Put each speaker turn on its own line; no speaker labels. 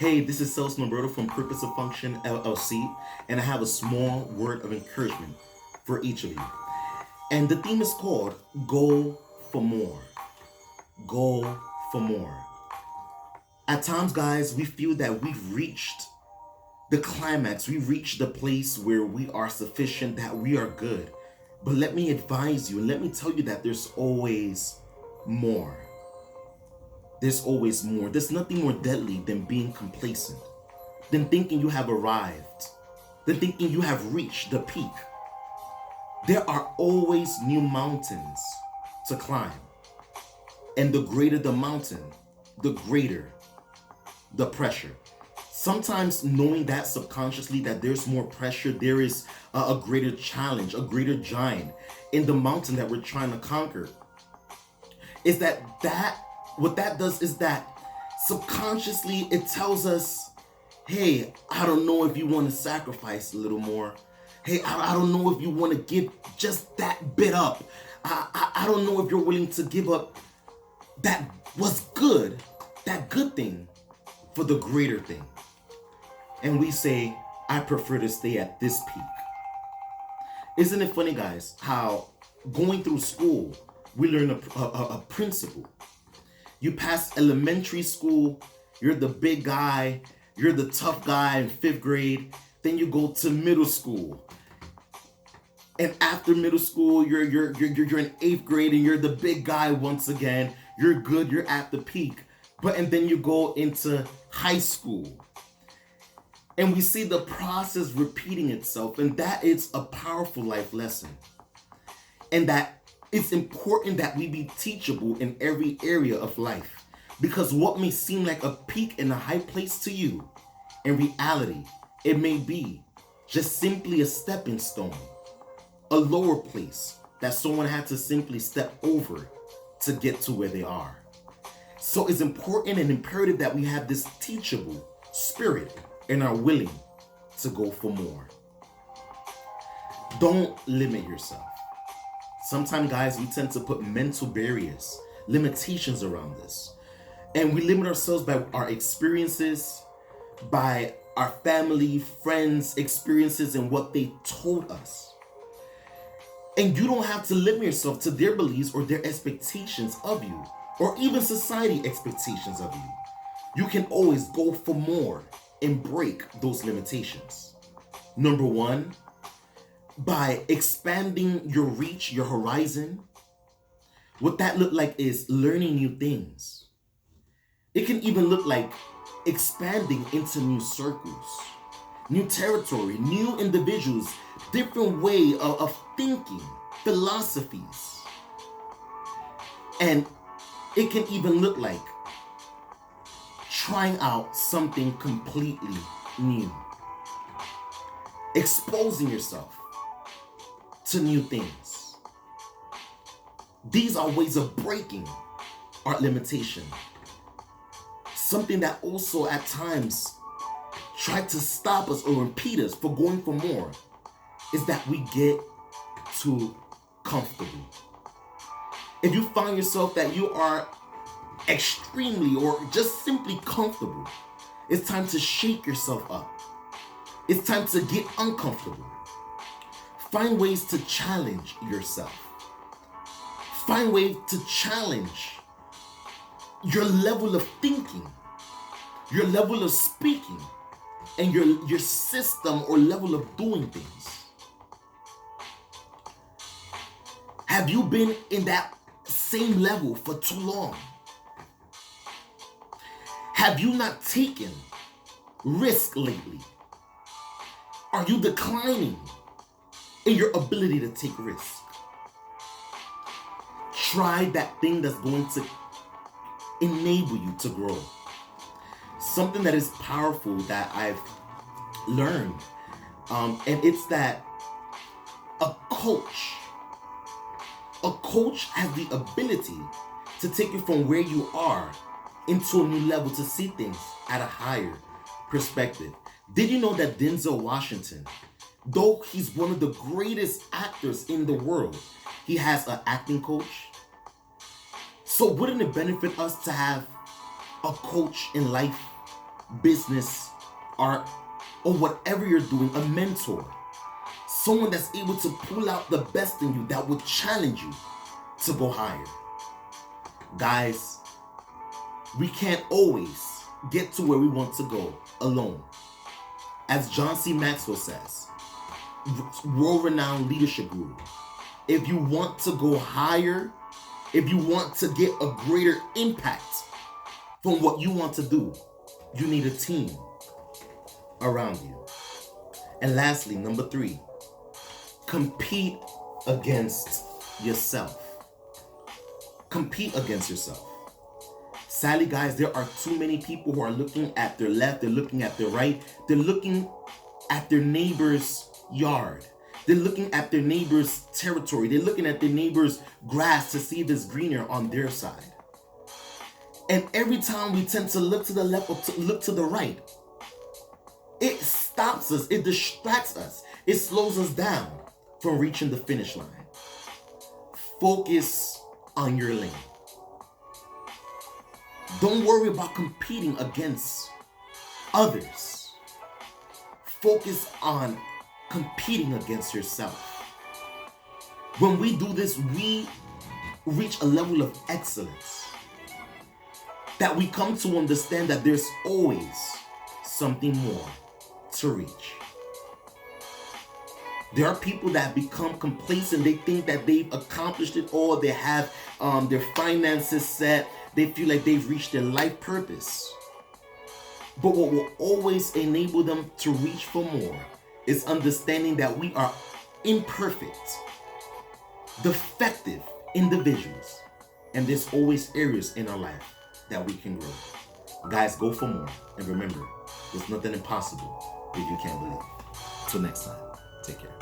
Hey, this is Celso Nolberto from Purpose of Function LLC, and I have a small word of encouragement for each of you. And the theme is called Go for More. Go for More. At times, guys, we feel that we've reached the climax. We've reached the place where we are sufficient, that we are good. But let me advise you and let me tell you that there's always more. There's always more. There's nothing more deadly than being complacent, than thinking you have arrived, than thinking you have reached the peak. There are always new mountains to climb. And the greater the mountain, the greater the pressure. Sometimes knowing that subconsciously that there's more pressure, there is a greater challenge, a greater giant in the mountain that we're trying to conquer, is that what that does is that subconsciously it tells us, hey, I don't know if you want to sacrifice a little more. Hey, I don't know if you want to give just that bit up. I don't know if you're willing to give up that was good, that good thing for the greater thing. And we say, I prefer to stay at this peak. Isn't it funny, guys, how going through school, we learn a principle. You pass elementary school, you're the big guy, you're the tough guy in 5th grade. Then you go to middle school. And after middle school, you're in 8th grade and you're the big guy once again. You're good, you're at the peak. And then you go into high school. And we see the process repeating itself, and that is a powerful life lesson. And that it's important that we be teachable in every area of life, because what may seem like a peak and a high place to you, in reality, it may be just simply a stepping stone, a lower place that someone had to simply step over to get to where they are. So it's important and imperative that we have this teachable spirit and are willing to go for more. Don't limit yourself. Sometimes, guys, we tend to put mental barriers, limitations around this. And we limit ourselves by our experiences, by our family, friends' experiences, and what they told us. And you don't have to limit yourself to their beliefs or their expectations of you, or even society expectations of you. You can always go for more and break those limitations. Number one, by expanding your reach, your horizon. What that look like is learning new things. It can even look like expanding into new circles, new territory, new individuals, different way of thinking, philosophies. And it can even look like trying out something completely new. Exposing yourself to new things. These are ways of breaking our limitation. Something that also at times try to stop us or impede us for going for more is that we get too comfortable. If you find yourself that you are extremely or just simply comfortable, it's time to shake yourself up. It's time to get uncomfortable. Find ways to challenge yourself. Find ways to challenge your level of thinking, your level of speaking, and your system or level of doing things. Have you been in that same level for too long? Have you not taken risk lately? Are you declining in your ability to take risk? Try that thing that's going to enable you to grow. Something that is powerful that I've learned, and it's that a coach has the ability to take you from where you are into a new level, to see things at a higher perspective. Did you know that Denzel Washington, though he's one of the greatest actors in the world, he has an acting coach? So wouldn't it benefit us to have a coach in life business, art, or whatever you're doing, a mentor. Someone that's able to pull out the best in you, that will challenge you to go higher. Guys, we can't always get to where we want to go alone. As John C. Maxwell says, world-renowned leadership guru, if you want to go higher, if you want to get a greater impact from what you want to do, you need a team around you. And lastly, number 3, compete against yourself. Compete against yourself. Sadly, guys, there are too many people who are looking at their left, they're looking at their right, they're looking at their neighbor's yard. They're looking at their neighbor's territory. They're looking at their neighbor's grass to see if it's greener on their side. And every time we tend to look to the left or to look to the right, it stops us, it distracts us, it slows us down from reaching the finish line. Focus on your lane. Don't worry about competing against others. Focus on competing against yourself. When we do this, we reach a level of excellence that we come to understand that there's always something more to reach. There are people that become complacent. They think that they've accomplished it all. They have their finances set. They feel like they've reached their life purpose. But what will always enable them to reach for more is understanding that we are imperfect, defective individuals, and there's always areas in our life that we can grow. Guys, go for more. And remember, there's nothing impossible if you can't believe. Till next time, take care.